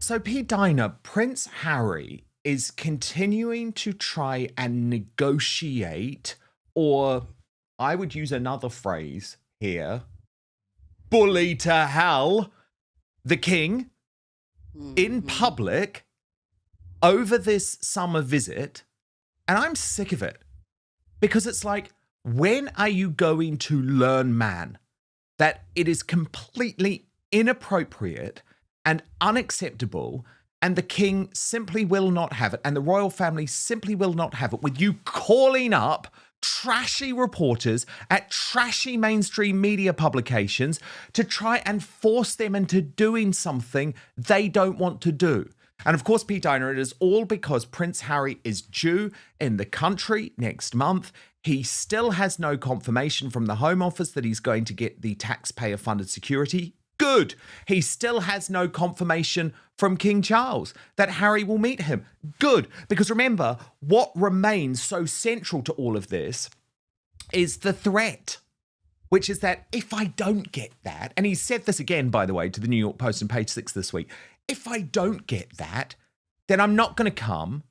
So, Pete Diner, Prince Harry is continuing to try and negotiate, or I would use another phrase here, bully to hell, the king in public over this summer visit. And I'm sick of it because it's like, when are you going to learn, man, that it is completely inappropriate and unacceptable, and the king simply will not have it, and the royal family simply will not have it, with you calling up trashy reporters at trashy mainstream media publications to try and force them into doing something they don't want to do. And of course, Pete Diner, it is all because Prince Harry is due in the country next month. He still has no confirmation from the Home Office that he's going to get the taxpayer-funded security. Good. He still has no confirmation from King Charles that Harry will meet him. Good. Because remember, what remains so central to all of this is the threat, which is that if I don't get that, and he said this again, by the way, to the New York Post on page 6 this week, if I don't get that, then I'm not going to come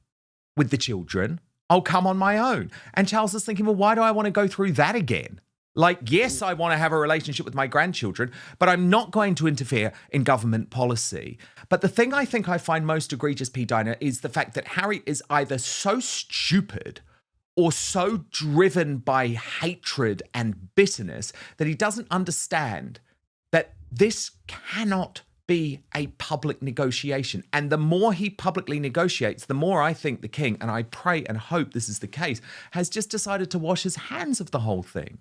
with the children. I'll come on my own. And Charles is thinking, well, why do I want to go through that again? Like, yes, I want to have a relationship with my grandchildren, but I'm not going to interfere in government policy. But the thing I think I find most egregious, P. Diner, is the fact that Harry is either so stupid or so driven by hatred and bitterness that he doesn't understand that this cannot be a public negotiation. And the more he publicly negotiates, the more I think the king, and I pray and hope this is the case, has just decided to wash his hands of the whole thing.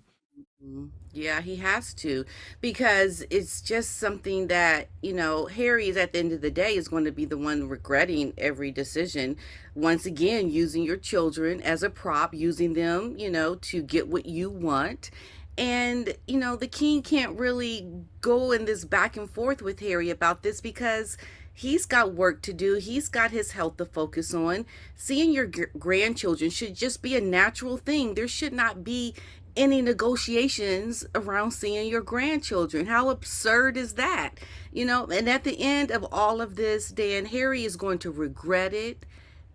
Yeah, he has to, because it's just something that, Harry is, at the end of the day, is going to be the one regretting every decision. Once again, using your children as a prop, using them, to get what you want. And, the king can't really go in this back and forth with Harry about this because he's got work to do. He's got his health to focus on. Seeing your grandchildren should just be a natural thing. There should not be any negotiations around seeing your grandchildren. How absurd is that? And at the end of all of this, Dan, Harry is going to regret it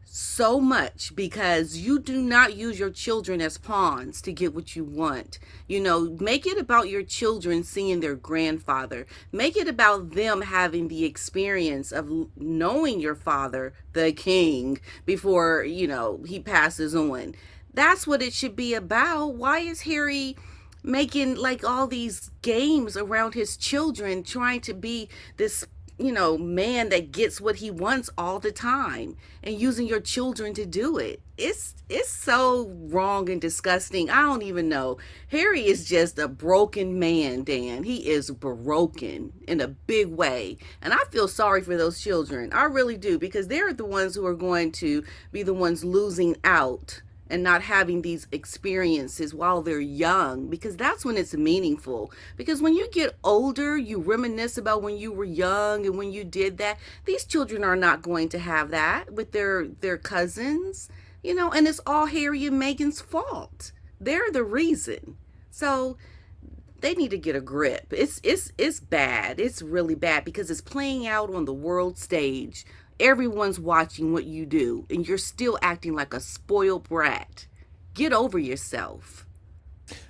so much because you do not use your children as pawns to get what you want. Make it about your children seeing their grandfather. Make it about them having the experience of knowing your father, the king, before, he passes on. That's what it should be about. Why is Harry making like all these games around his children, trying to be this man that gets what he wants all the time, and using your children to do it? It's so wrong and disgusting. I don't even know. Harry is just a broken man, Dan. He is broken in a big way. And I feel sorry for those children. I really do, because they're the ones who are going to be the ones losing out and not having these experiences while they're young, because that's when it's meaningful. Because when you get older, you reminisce about when you were young and when you did that. These children are not going to have that with their cousins, and it's all Harry and Meghan's fault. They're the reason. So they need to get a grip. It's bad. It's really bad because it's playing out on the world stage. Everyone's watching what you do, and you're still acting like a spoiled brat. Get over yourself.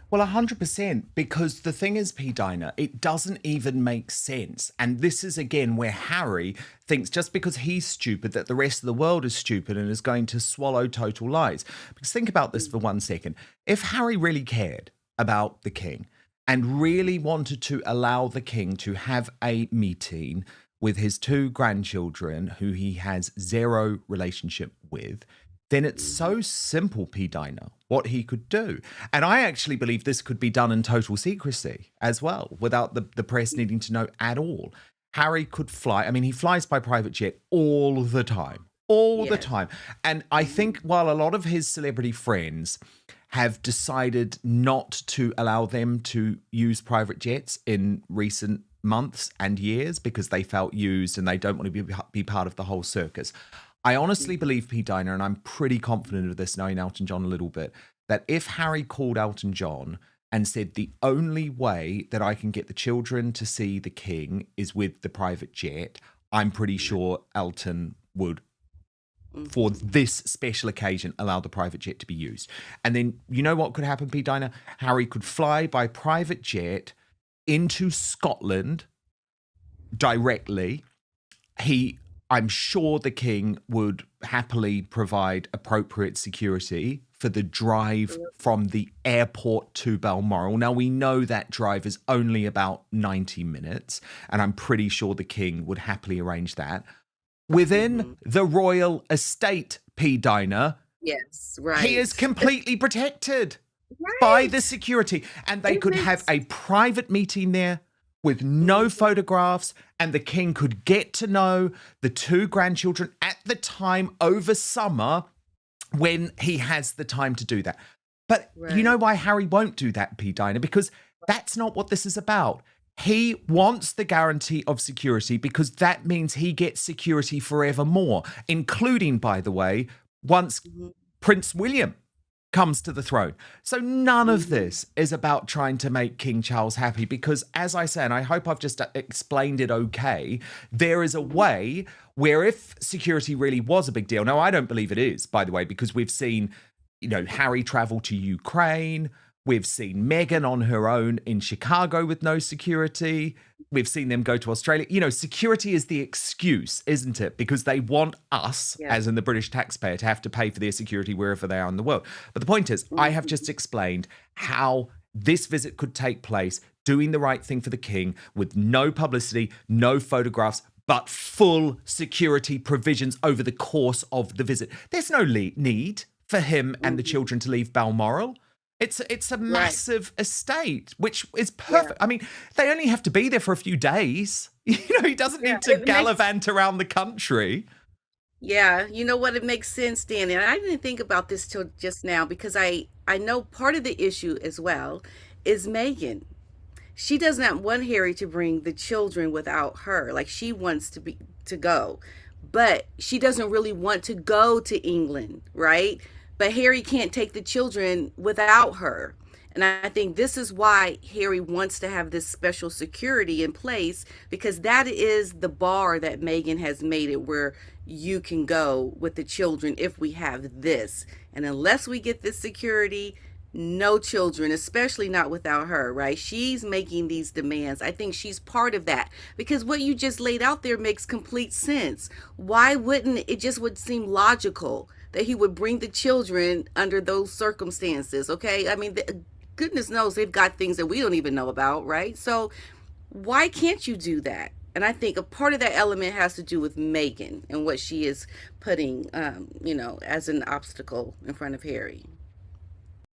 Well, 100%, because the thing is, P. Diner, it doesn't even make sense. And this is, again, where Harry thinks just because he's stupid that the rest of the world is stupid and is going to swallow total lies. Because think about this for 1 second. If Harry really cared about the king and really wanted to allow the king to have a meeting with his 2 grandchildren who he has zero relationship with, then it's so simple, P. Diner, what he could do. And I actually believe this could be done in total secrecy as well, without the press needing to know at all. Harry could fly. I mean, he flies by private jet all the time. All the time. And I think while a lot of his celebrity friends have decided not to allow them to use private jets in recent months and years because they felt used and they don't want to be part of the whole circus, I honestly believe, Pete Diner, and I'm pretty confident of this knowing Elton John a little bit, that if Harry called Elton John and said the only way that I can get the children to see the king is with the private jet, I'm pretty sure Elton would, for this special occasion, allow the private jet to be used. And then you know what could happen, P. Dinah? Harry could fly by private jet into Scotland directly. I'm sure the king would happily provide appropriate security for the drive from the airport to Balmoral. Now, we know that drive is only about 90 minutes, and I'm pretty sure the king would happily arrange that. Within the royal estate, P. Dinah, Yes, right. he is completely protected by the security. And they could have a private meeting there with no photographs, and the king could get to know the two grandchildren at the time over summer when he has the time to do that. But you know why Harry won't do that, P. Dinah? Because that's not what this is about. He wants the guarantee of security because that means he gets security forevermore, including, by the way, once Prince William comes to the throne. So none of this is about trying to make King Charles happy because, as I say, and I hope I've just explained it okay, there is a way where if security really was a big deal, now I don't believe it is, by the way, because we've seen, Harry travel to Ukraine. We've seen Meghan on her own in Chicago with no security. We've seen them go to Australia. Security is the excuse, isn't it? Because they want us, as in the British taxpayer, to have to pay for their security wherever they are in the world. But the point is, I have just explained how this visit could take place, doing the right thing for the king with no publicity, no photographs, but full security provisions over the course of the visit. There's no need for him and the children to leave Balmoral. It's a massive estate, which is perfect. I mean, they only have to be there for a few days. He doesn't need to gallivant around the country. Yeah, you know what? It makes sense, Danny. And I didn't think about this till just now because I know part of the issue as well is Meghan. She does not want Harry to bring the children without her. Like she wants to go, but she doesn't really want to go to England, right? But Harry can't take the children without her. And I think this is why Harry wants to have this special security in place, because that is the bar that Meghan has made it where you can go with the children if we have this. And unless we get this security, no children, especially not without her, right? She's making these demands. I think she's part of that because what you just laid out there makes complete sense. Why wouldn't it just would seem logical that he would bring the children under those circumstances? Okay. I mean, goodness knows they've got things that we don't even know about, right? So why can't you do that? And I think a part of that element has to do with Meghan and what she is putting, as an obstacle in front of Harry.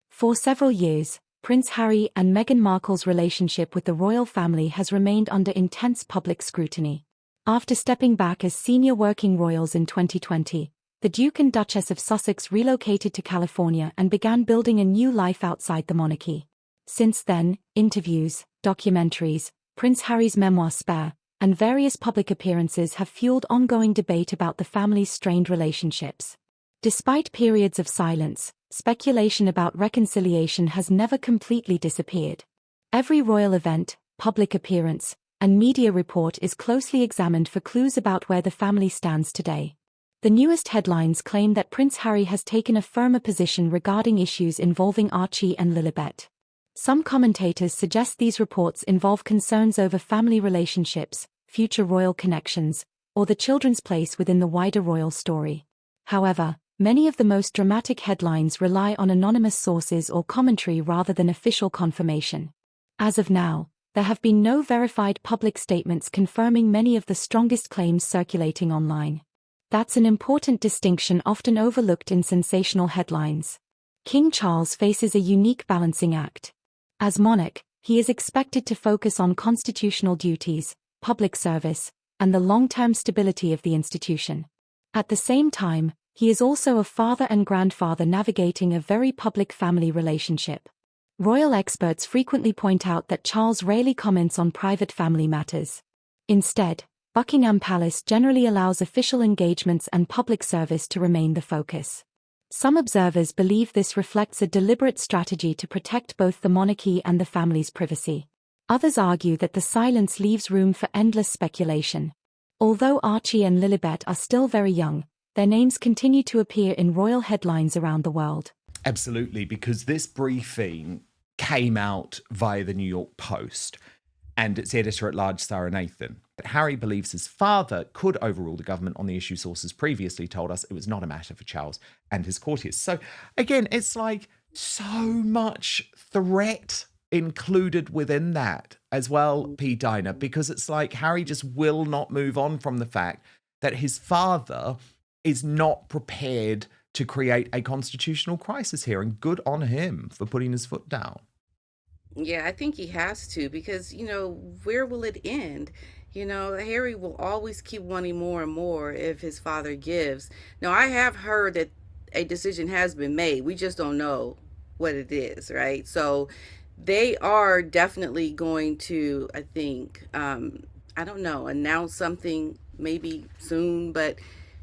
For several years, Prince Harry and Meghan Markle's relationship with the royal family has remained under intense public scrutiny. After stepping back as senior working royals in 2020, the Duke and Duchess of Sussex relocated to California and began building a new life outside the monarchy. Since then, interviews, documentaries, Prince Harry's memoir Spare, and various public appearances have fueled ongoing debate about the family's strained relationships. Despite periods of silence, speculation about reconciliation has never completely disappeared. Every royal event, public appearance, and media report is closely examined for clues about where the family stands today. The newest headlines claim that Prince Harry has taken a firmer position regarding issues involving Archie and Lilibet. Some commentators suggest these reports involve concerns over family relationships, future royal connections, or the children's place within the wider royal story. However, many of the most dramatic headlines rely on anonymous sources or commentary rather than official confirmation. As of now, there have been no verified public statements confirming many of the strongest claims circulating online. That's an important distinction often overlooked in sensational headlines. King Charles faces a unique balancing act. As monarch, he is expected to focus on constitutional duties, public service, and the long-term stability of the institution. At the same time, he is also a father and grandfather navigating a very public family relationship. Royal experts frequently point out that Charles rarely comments on private family matters. Instead, Buckingham Palace generally allows official engagements and public service to remain the focus. Some observers believe this reflects a deliberate strategy to protect both the monarchy and the family's privacy. Others argue that the silence leaves room for endless speculation. Although Archie and Lilibet are still very young, their names continue to appear in royal headlines around the world. Absolutely, because this briefing came out via the New York Post and its editor-at-large, Sarah Nathan. Harry believes his father could overrule the government on the issue. Sources previously told us it was not a matter for Charles and his courtiers. So again, it's like so much threat included within that as well, P. Dinah, because it's like Harry just will not move on from the fact that his father is not prepared to create a constitutional crisis here, and good on him for putting his foot down. Yeah, I think he has to because, where will it end? Harry will always keep wanting more and more if his father gives. Now, I have heard that a decision has been made. We just don't know what it is, right? So they are definitely going to, I think, I don't know, announce something maybe soon, but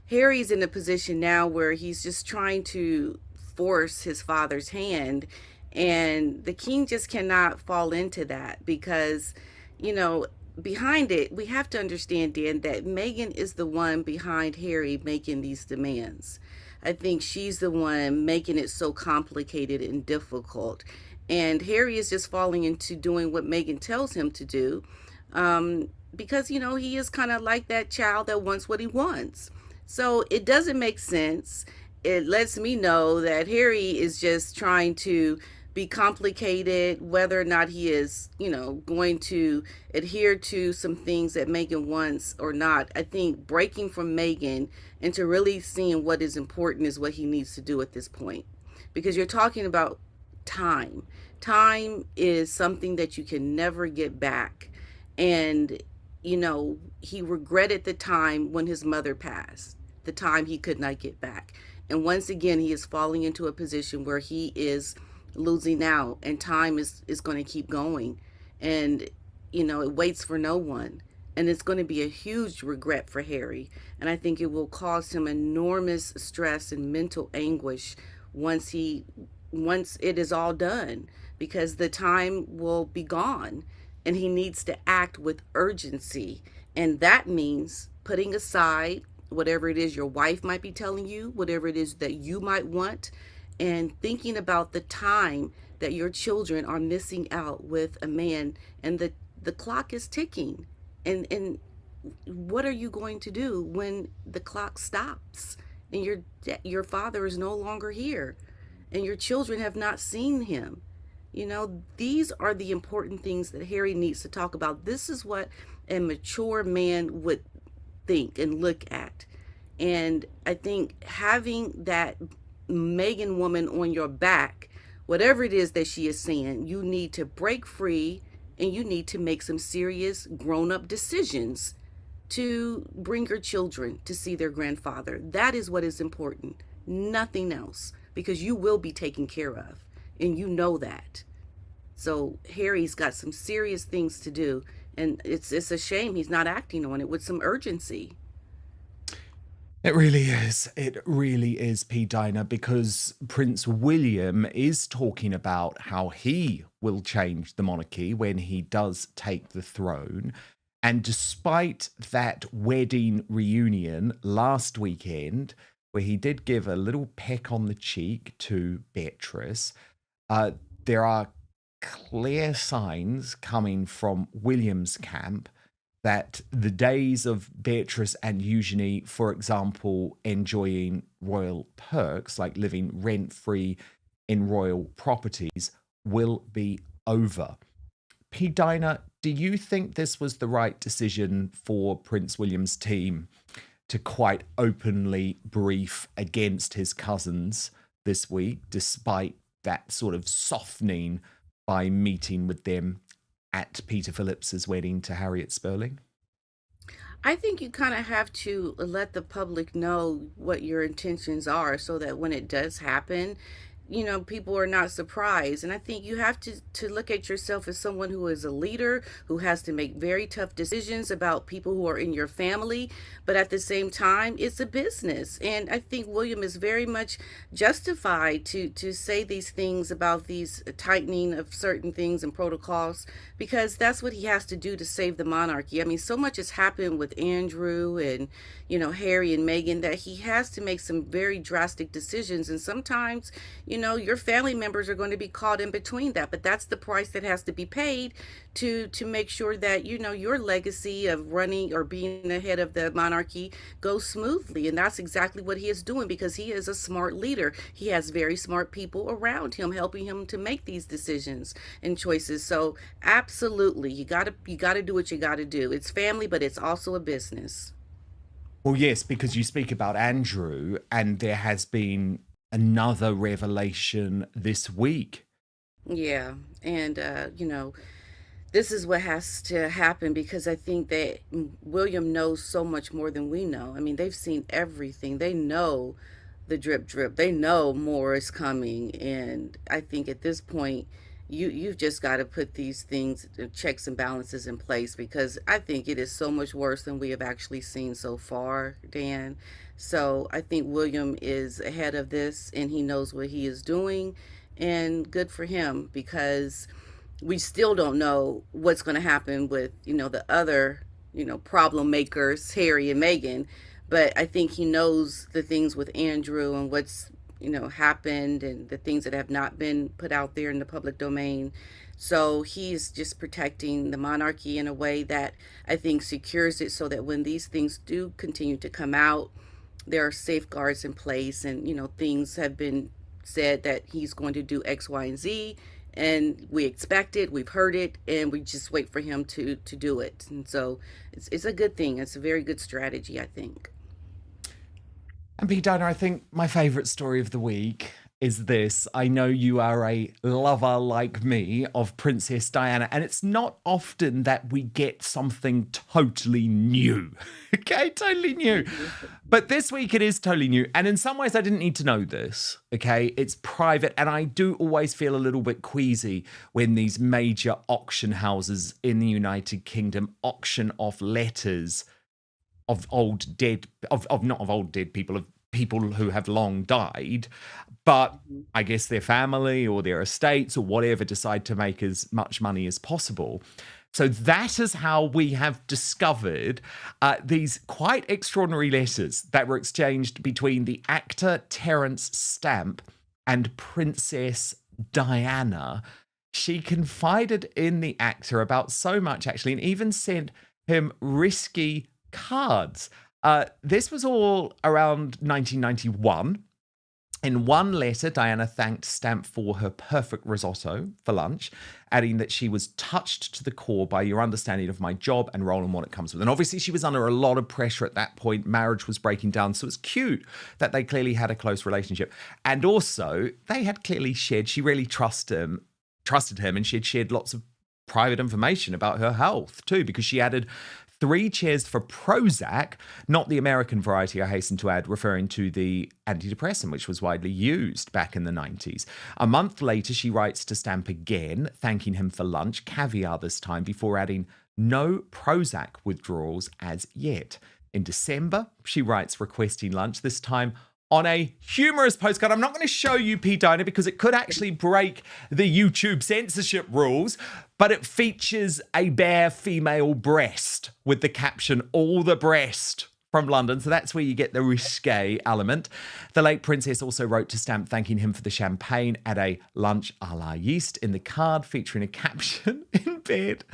Harry's in a position now where he's just trying to force his father's hand, and the king just cannot fall into that because, you know, behind it, we have to understand, Dan, that Meghan is the one behind Harry making these demands. I think she's the one making it so complicated and difficult. And Harry is just falling into doing what Meghan tells him to do, because, he is kind of like that child that wants what he wants. So it doesn't make sense. It lets me know that Harry is just trying to be complicated, whether or not he is, going to adhere to some things that Meghan wants or not. I think breaking from Meghan into really seeing what is important is what he needs to do at this point. Because you're talking about time. Time is something that you can never get back. And, he regretted the time when his mother passed, the time he could not get back. And once again, he is falling into a position where he is losing out, and time is going to keep going. And, it waits for no one. And it's going to be a huge regret for Harry. And I think it will cause him enormous stress and mental anguish once it is all done, because the time will be gone and he needs to act with urgency. And that means putting aside whatever it is your wife might be telling you, whatever it is that you might want, and thinking about the time that your children are missing out with a man, and the clock is ticking. And what are you going to do when the clock stops and your father is no longer here and your children have not seen him? These are the important things that Harry needs to talk about. This is what a mature man would think and look at. And I think having that Meghan woman on your back, whatever it is that she is saying, you need to break free and you need to make some serious grown-up decisions to bring your children to see their grandfather. That is what is important, nothing else, because you will be taken care of, and you know that. So Harry's got some serious things to do, and it's a shame he's not acting on it with some urgency. It really is. It really is, P. Dinah, because Prince William is talking about how he will change the monarchy when he does take the throne. And despite that wedding reunion last weekend, where he did give a little peck on the cheek to Beatrice, there are clear signs coming from William's camp that the days of Beatrice and Eugenie, for example, enjoying royal perks, like living rent-free in royal properties, will be over. P. Dinah, do you think this was the right decision for Prince William's team to quite openly brief against his cousins this week, despite that sort of softening by meeting with them at Peter Phillips's wedding to Harriet Spurling? I think you kind of have to let the public know what your intentions are so that when it does happen, people are not surprised. And I think you have to look at yourself as someone who is a leader, who has to make very tough decisions about people who are in your family. But at the same time, it's a business. And I think William is very much justified to say these things about these tightening of certain things and protocols, because that's what he has to do to save the monarchy. I mean, so much has happened with Andrew and, Harry and Meghan, that he has to make some very drastic decisions. And sometimes, your family members are going to be caught in between that. But that's the price that has to be paid to make sure that, your legacy of running or being the head of the monarchy goes smoothly. And that's exactly what he is doing, because he is a smart leader. He has very smart people around him helping him to make these decisions and choices. So absolutely, you gotta do what you gotta do. It's family, but it's also a business. Well, yes, because you speak about Andrew, and there has been another revelation this week. Yeah. And this is what has to happen, because I think that William knows so much more than we know. I mean, they've seen everything. They know the drip drip. They know more is coming. And I think at this point, you've just got to put these things, checks and balances in place, because I think it is so much worse than we have actually seen so far, Dan. So I think William is ahead of this and he knows what he is doing, and good for him, because we still don't know what's going to happen with, the other, problem makers, Harry and Meghan. But I think he knows the things with Andrew and what's, happened, and the things that have not been put out there in the public domain. So he's just protecting the monarchy in a way that I think secures it, so that when these things do continue to come out, there are safeguards in place, and, things have been said that he's going to do X, Y, and Z, and we expect it, we've heard it, and we just wait for him to do it. And so it's a good thing. It's a very good strategy, I think. And Pete Diner, I think my favourite story of the week is this. I know you are a lover like me of Princess Diana, and it's not often that we get something totally new. Okay, totally new. But this week it is totally new. And in some ways I didn't need to know this. Okay, it's private. And I do always feel a little bit queasy when these major auction houses in the United Kingdom auction off letters of old dead, of not of old dead people, of people who have long died, but I guess their family or their estates or whatever decide to make as much money as possible. So that is how we have discovered these quite extraordinary letters that were exchanged between the actor Terence Stamp and Princess Diana. She confided in the actor about so much, actually, and even sent him risky cards. This was all around 1991. In one letter, Diana thanked Stamp for her perfect risotto for lunch, adding that she was touched to the core by your understanding of my job and role and what it comes with. And obviously she was under a lot of pressure at that point. Marriage was breaking down, so it's cute that they clearly had a close relationship. And also, they had clearly shared, she really trusted him, and she had shared lots of private information about her health too, because she added 3 chairs for Prozac, not the American variety, I hasten to add, referring to the antidepressant, which was widely used back in the 90s. A month later, she writes to Stamp again, thanking him for lunch, caviar this time, before adding no Prozac withdrawals as yet. In December, she writes requesting lunch, this time on a humorous postcard. I'm not going to show you, P. Diner, because it could actually break the YouTube censorship rules, but it features a bare female breast with the caption, "All the breast," from London. So that's where you get the risque element. The late princess also wrote to Stamp thanking him for the champagne at a lunch a la yeast, in the card featuring a caption in bed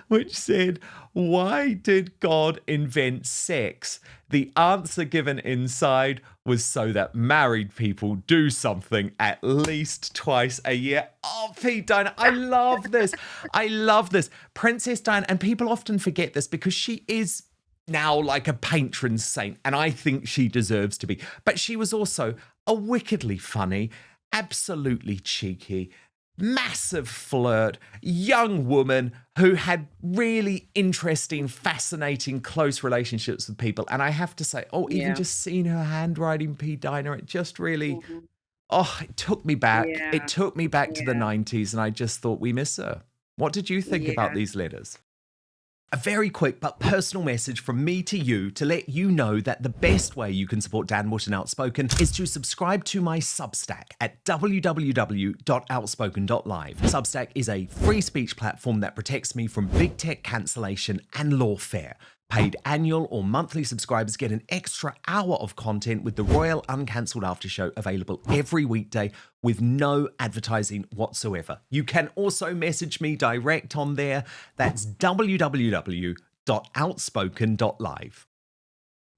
which said, "Why did God invent sex? The answer given inside was so that married people do something at least twice a year." Oh, Pete Diana, I love this. I love this. Princess Diana, and people often forget this because she is now like a patron saint, and I think she deserves to be. But she was also a wickedly funny, absolutely cheeky, massive flirt, young woman who had really interesting, fascinating, close relationships with people. And I have to say, even just seeing her handwriting, P. Diner, it just really, Oh, it took me back. It Yeah, took me back to the yeah, 90s, and I just thought we miss her. What did you think about yeah. these letters? A very quick but personal message from me to you to let you know that the best way you can support Dan Wood and Outspoken is to subscribe to my Substack at www.outspoken.live. Substack is a free speech platform that protects me from big tech cancellation and lawfare. Paid annual or monthly subscribers get an extra hour of content with the Royal Uncancelled After Show available every weekday with no advertising whatsoever. You can also message me direct on there. That's www.outspoken.live.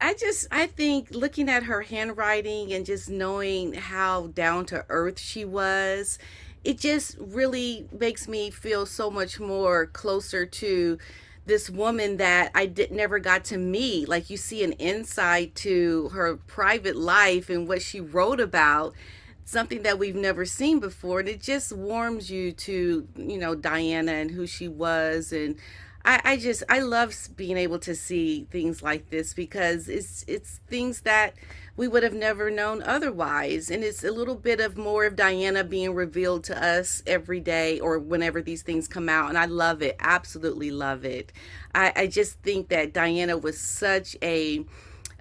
I think looking at her handwriting and just knowing how down to earth she was, it just really makes me feel so much more closer to this woman that never got to meet. Like, you see an insight to her private life and what she wrote about, something that we've never seen before, and it just warms you to, Diana and who she was. And I love being able to see things like this, because it's things that we would have never known otherwise, and it's a little bit of more of Diana being revealed to us every day or whenever these things come out, and I love it, absolutely love it. I just think that Diana was such a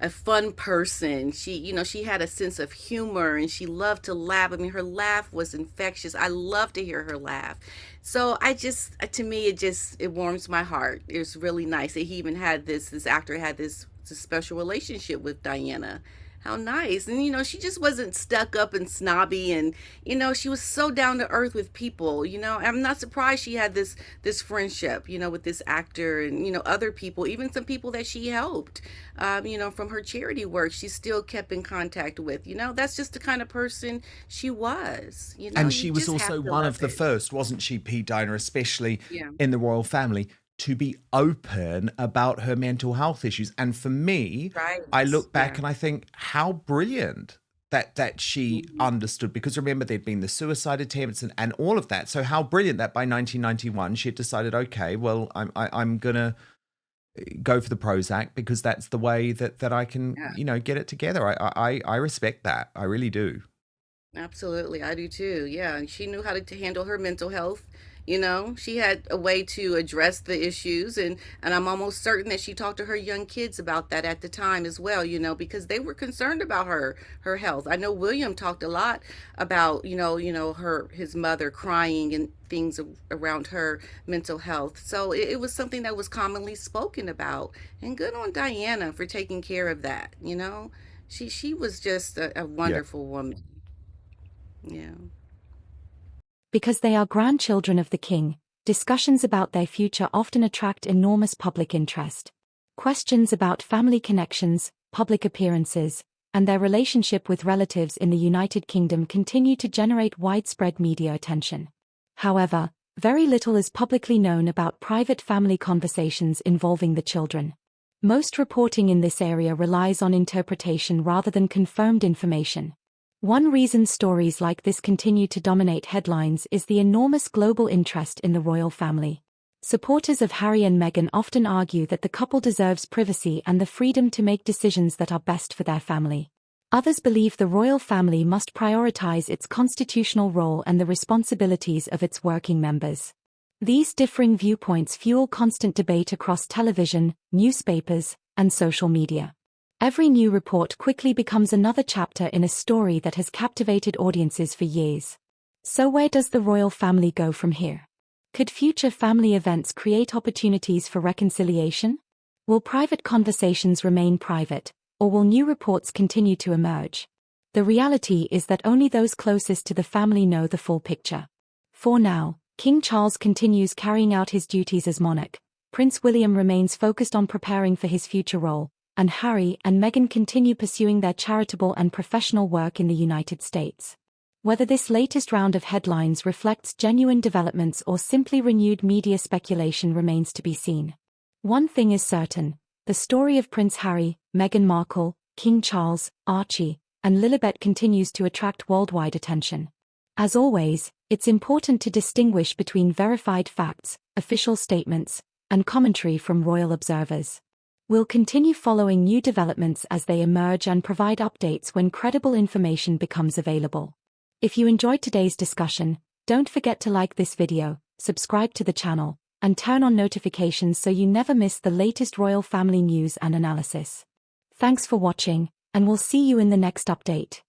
fun person. She had a sense of humor, and she loved to laugh. I mean, her laugh was infectious. I love to hear her laugh. So to me, it warms my heart. It's really nice that he even had this actor had this special relationship with Diana. How nice. And she just wasn't stuck up and snobby, and she was so down to earth with people. I'm not surprised she had this friendship, with this actor, and other people, even some people that she helped, from her charity work, she still kept in contact with. That's just the kind of person she was. And You she was just have also to one love of the it. first, wasn't she, Pete Diner, especially Yeah. in the royal family, to be open about her mental health issues. And for me, Right. I look back Yeah. and I think how brilliant that she Mhm. understood, because remember, there'd been the suicide attempts and all of that. So how brilliant that by 1991 she had decided, okay, well, I'm gonna go for the Prozac because that's the way that I can Yeah. get it together. I respect that. I really do. Absolutely, I do too. Yeah, and she knew how to handle her mental health. She had a way to address the issues, and I'm almost certain that she talked to her young kids about that at the time as well. Because they were concerned about her health. I know William talked a lot about his mother crying and things around her mental health. So it was something that was commonly spoken about, and good on Diana for taking care of that. She was just a Yeah. wonderful woman. Yeah. Because they are grandchildren of the king, discussions about their future often attract enormous public interest. Questions about family connections, public appearances, and their relationship with relatives in the United Kingdom continue to generate widespread media attention. However, very little is publicly known about private family conversations involving the children. Most reporting in this area relies on interpretation rather than confirmed information. One reason stories like this continue to dominate headlines is the enormous global interest in the royal family. Supporters of Harry and Meghan often argue that the couple deserves privacy and the freedom to make decisions that are best for their family. Others believe the royal family must prioritize its constitutional role and the responsibilities of its working members. These differing viewpoints fuel constant debate across television, newspapers, and social media. Every new report quickly becomes another chapter in a story that has captivated audiences for years. So where does the royal family go from here? Could future family events create opportunities for reconciliation? Will private conversations remain private, or will new reports continue to emerge? The reality is that only those closest to the family know the full picture. For now, King Charles continues carrying out his duties as monarch, Prince William remains focused on preparing for his future role, and Harry and Meghan continue pursuing their charitable and professional work in the United States. Whether this latest round of headlines reflects genuine developments or simply renewed media speculation remains to be seen. One thing is certain: the story of Prince Harry, Meghan Markle, King Charles, Archie, and Lilibet continues to attract worldwide attention. As always, it's important to distinguish between verified facts, official statements, and commentary from royal observers. We'll continue following new developments as they emerge and provide updates when credible information becomes available. If you enjoyed today's discussion, don't forget to like this video, subscribe to the channel, and turn on notifications so you never miss the latest royal family news and analysis. Thanks for watching, and we'll see you in the next update.